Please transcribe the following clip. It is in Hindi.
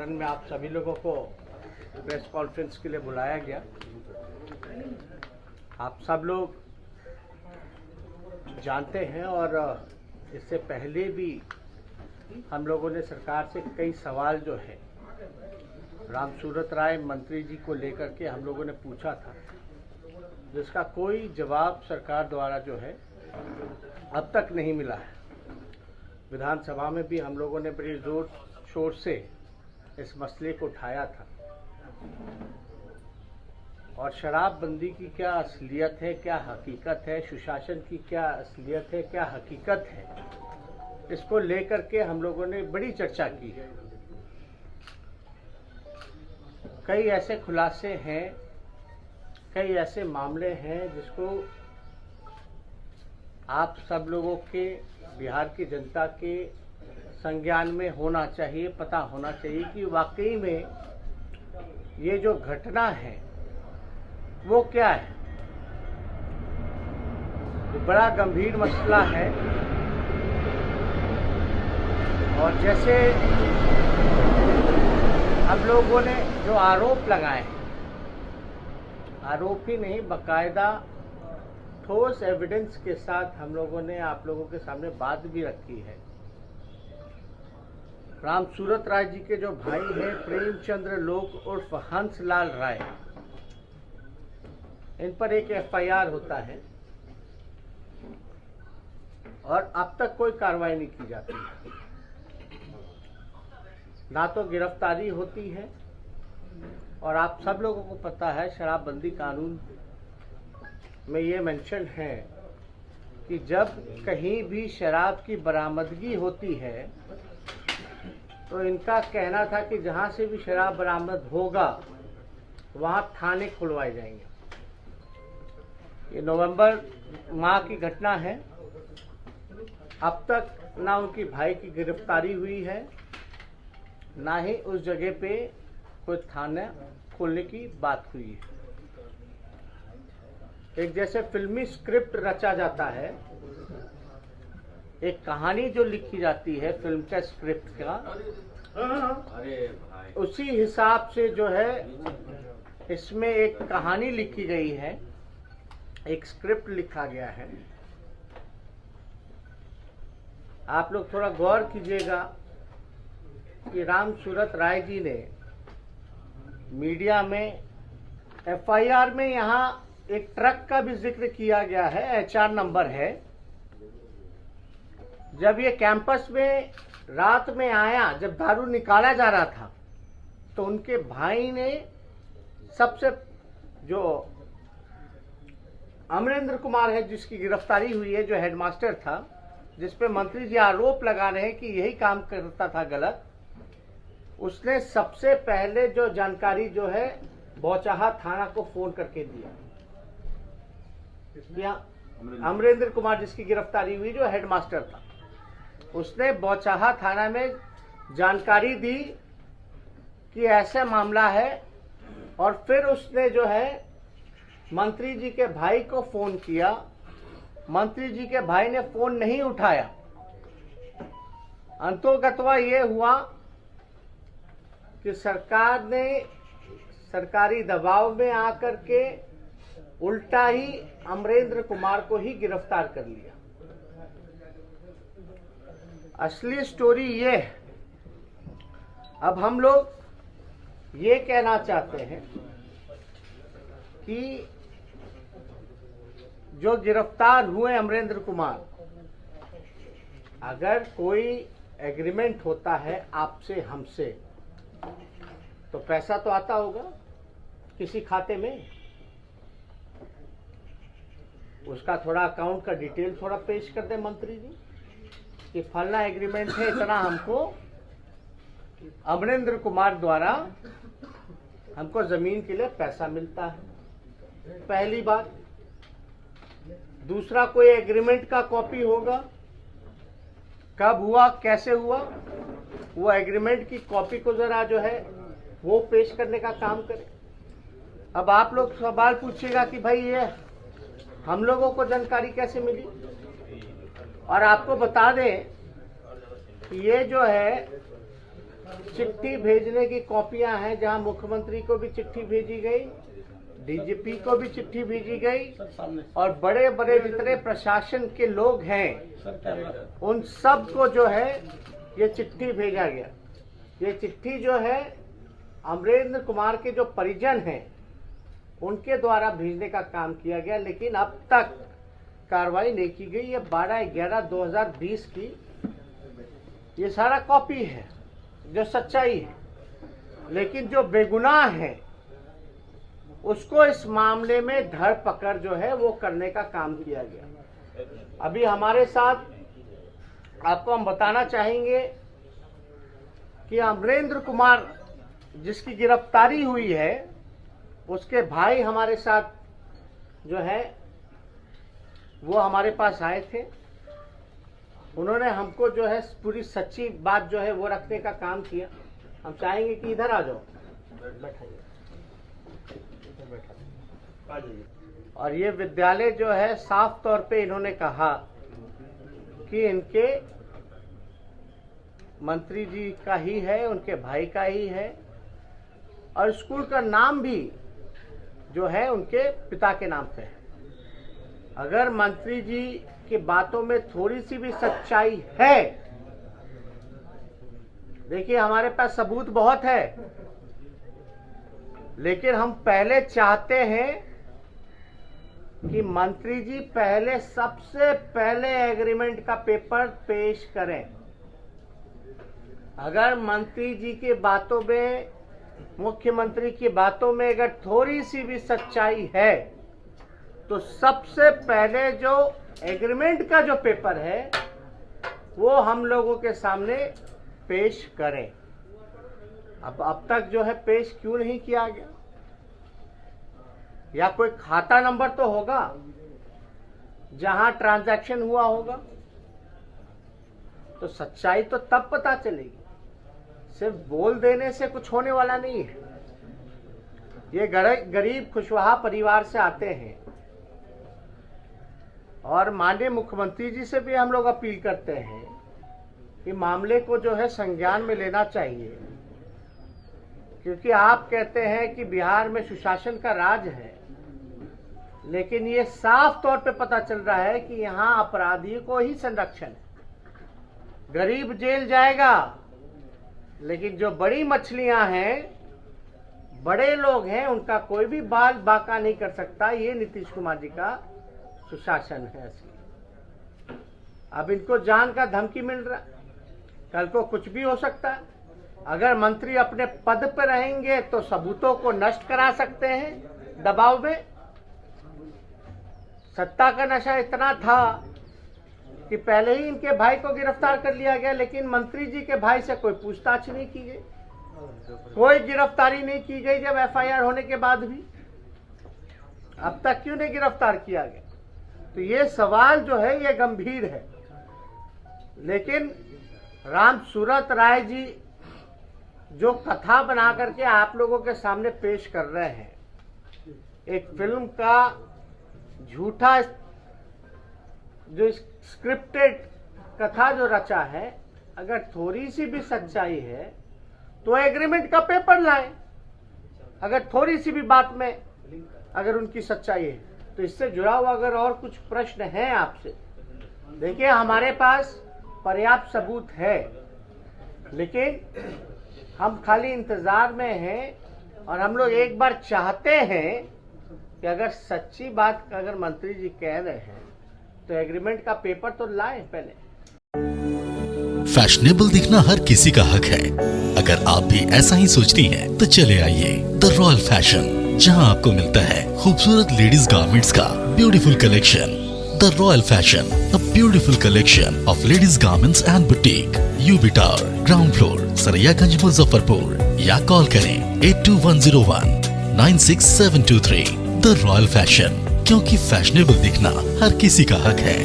उद्घाटन में आप सभी लोगों को प्रेस कॉन्फ्रेंस के लिए बुलाया गया। आप सब लोग जानते हैं और इससे पहले भी हम लोगों ने सरकार से कई सवाल जो है रामसूरत राय मंत्री जी को लेकर के हम लोगों ने पूछा था, जिसका कोई जवाब सरकार द्वारा जो है अब तक नहीं मिला है। विधानसभा में भी हम लोगों ने बड़ी जोर शोर से इस मसले को उठाया था और शराबबंदी की क्या असलियत है, क्या हकीकत है, सुशासन की क्या असलियत है, क्या हकीकत है, इसको लेकर के हम लोगों ने बड़ी चर्चा की है। कई ऐसे खुलासे हैं, कई ऐसे मामले हैं जिसको आप सब लोगों के, बिहार की जनता के संज्ञान में होना चाहिए, पता होना चाहिए कि वाकई में ये जो घटना है वो क्या है। ये बड़ा गंभीर मसला है और जैसे हम लोगों ने जो आरोप लगाए हैं, आरोप ही नहीं बाकायदा ठोस एविडेंस के साथ हम लोगों ने आप लोगों के सामने बात भी रखी है। रामसूरत राय जी के जो भाई हैं प्रेमचंद्र लोक उर्फ हंसलाल राय, इन पर एक एफआईआर होता है और अब तक कोई कार्रवाई नहीं की जाती है। ना तो गिरफ्तारी होती है और आप सब लोगों को पता है शराबबंदी कानून में ये मेंशन है कि जब कहीं भी शराब की बरामदगी होती है तो इनका कहना था कि जहां से भी शराब बरामद होगा वहां थाने खुलवाए जाएंगे। ये नवंबर माह की घटना है। अब तक ना उनकी भाई की गिरफ्तारी हुई है, ना ही उस जगह पे कोई थाना खोलने की बात हुई है। एक जैसे फिल्मी स्क्रिप्ट रचा जाता है, एक कहानी जो लिखी जाती है फिल्म का स्क्रिप्ट का, उसी हिसाब से जो है इसमें एक कहानी लिखी गई है, एक स्क्रिप्ट लिखा गया है। आप लोग थोड़ा गौर कीजिएगा कि रामसूरत राय जी ने मीडिया में एफआईआर में यहाँ एक ट्रक का भी जिक्र किया गया है, एचआर नंबर है। जब ये कैंपस में रात में आया, जब दारू निकाला जा रहा था, तो उनके भाई ने सबसे, जो अमरेंद्र कुमार है जिसकी गिरफ्तारी हुई है, जो हेडमास्टर था, जिस पे मंत्री जी आरोप लगा रहे हैं कि यही काम करता था गलत, उसने सबसे पहले जो जानकारी जो है बौचाहा थाना को फोन करके दिया। अमरेंद्र कुमार जिसकी गिरफ्तारी हुई, जो हेडमास्टर था, उसने बौचाहा थाना में जानकारी दी कि ऐसा मामला है और फिर उसने जो है मंत्री जी के भाई को फोन किया। मंत्री जी के भाई ने फोन नहीं उठाया। अंतोगत्वा ये हुआ कि सरकार ने सरकारी दबाव में आकर के उल्टा ही अमरेंद्र कुमार को ही गिरफ्तार कर लिया। असली स्टोरी ये है। अब हम लोग ये कहना चाहते हैं कि जो गिरफ्तार हुए अमरेंद्र कुमार, अगर कोई एग्रीमेंट होता है आपसे हमसे, तो पैसा तो आता होगा किसी खाते में, उसका थोड़ा अकाउंट का डिटेल थोड़ा पेश कर दे मंत्री जी कि फलना एग्रीमेंट है, इतना हमको अमरेंद्र कुमार द्वारा हमको जमीन के लिए पैसा मिलता है। पहली बात। दूसरा, कोई एग्रीमेंट का कॉपी होगा, कब हुआ, कैसे हुआ, वो एग्रीमेंट की कॉपी को जरा जो है वो पेश करने का काम करे। अब आप लोग सवाल पूछिएगा कि भाई ये हम लोगों को जानकारी कैसे मिली, और आपको बता दें कि ये जो है चिट्ठी भेजने की कॉपियां हैं, जहां मुख्यमंत्री को भी चिट्ठी भेजी गई, डीजीपी को भी चिट्ठी भेजी गई और बड़े बड़े जितने प्रशासन के लोग हैं उन सब को जो है ये चिट्ठी भेजा गया। ये चिट्ठी जो है अमरेंद्र कुमार के जो परिजन हैं उनके द्वारा भेजने का काम किया गया, लेकिन अब तक कार्रवाई नहीं की गई। ये 12/11/2020 की ये सारा कॉपी है जो सच्चाई है, लेकिन जो बेगुनाह है उसको इस मामले में धर पकड़ जो है वो करने का काम किया गया। अभी हमारे साथ आपको हम बताना चाहेंगे कि अमरेंद्र कुमार जिसकी गिरफ्तारी हुई है उसके भाई हमारे साथ जो है वो हमारे पास आए थे। उन्होंने हमको जो है पूरी सच्ची बात जो है वो रखने का काम किया। हम चाहेंगे कि इधर आ जाओ, बैठाइए। और ये विद्यालय जो है साफ तौर पे इन्होंने कहा कि इनके मंत्री जी का ही है, उनके भाई का ही है, और स्कूल का नाम भी जो है उनके पिता के नाम पे है। अगर मंत्री जी की बातों में थोड़ी सी भी सच्चाई है, देखिए हमारे पास सबूत बहुत है, लेकिन हम पहले चाहते हैं कि मंत्री जी पहले सबसे पहले एग्रीमेंट का पेपर पेश करें। अगर मंत्री जी की बातों में, मुख्यमंत्री की बातों में अगर थोड़ी सी भी सच्चाई है तो सबसे पहले जो एग्रीमेंट का जो पेपर है वो हम लोगों के सामने पेश करें। अब तक जो है पेश क्यों नहीं किया गया? या कोई खाता नंबर तो होगा जहां ट्रांजैक्शन हुआ होगा, तो सच्चाई तो तब पता चलेगी। सिर्फ बोल देने से कुछ होने वाला नहीं है। ये गरीब खुशवाहा परिवार से आते हैं और माननीय मुख्यमंत्री जी से भी हम लोग अपील करते हैं कि मामले को जो है संज्ञान में लेना चाहिए, क्योंकि आप कहते हैं कि बिहार में सुशासन का राज है, लेकिन ये साफ तौर पे पता चल रहा है कि यहाँ अपराधियों को ही संरक्षण है। गरीब जेल जाएगा, लेकिन जो बड़ी मछलियां हैं, बड़े लोग हैं, उनका कोई भी बाल बाका नहीं कर सकता। ये नीतीश कुमार जी का सुशासन है असली। अब इनको जान का धमकी मिल रहा, कल को कुछ भी हो सकता है। अगर मंत्री अपने पद पर रहेंगे तो सबूतों को नष्ट करा सकते हैं दबाव में। सत्ता का नशा इतना था कि पहले ही इनके भाई को गिरफ्तार कर लिया गया, लेकिन मंत्री जी के भाई से कोई पूछताछ नहीं की गई, कोई गिरफ्तारी नहीं की गई। जब एफआईआर होने के बाद भी अब तक क्यों नहीं गिरफ्तार किया गया? तो ये सवाल जो है ये गंभीर है। लेकिन राम सूरत राय जी जो कथा बना करके आप लोगों के सामने पेश कर रहे हैं, एक फिल्म का झूठा जो स्क्रिप्टेड कथा जो रचा है, अगर थोड़ी सी भी सच्चाई है तो एग्रीमेंट का पेपर लाए। अगर थोड़ी सी भी बात में अगर उनकी सच्चाई है तो इससे जुड़ा हुआ अगर और कुछ प्रश्न है आपसे, देखिए हमारे पास पर्याप्त सबूत है, लेकिन हम खाली इंतजार में हैं। और हम लोग एक बार चाहते हैं कि अगर सच्ची बात अगर मंत्री जी कह रहे हैं तो एग्रीमेंट का पेपर तो लाएं पहले। फैशनेबल दिखना हर किसी का हक है। अगर आप भी ऐसा ही सोचती हैं, तो चले आइए द रॉयल फैशन, जहां आपको मिलता है खूबसूरत लेडीज गारमेंट्स का beautiful collection. The royal fashion, a beautiful collection of ladies garments and boutique, UB tower, ground floor, Saraiyaganj, Muzaffarpur. या कॉल करें 8210196723। द रॉयल फैशन, क्योंकि फैशनेबल दिखना हर किसी का हक है।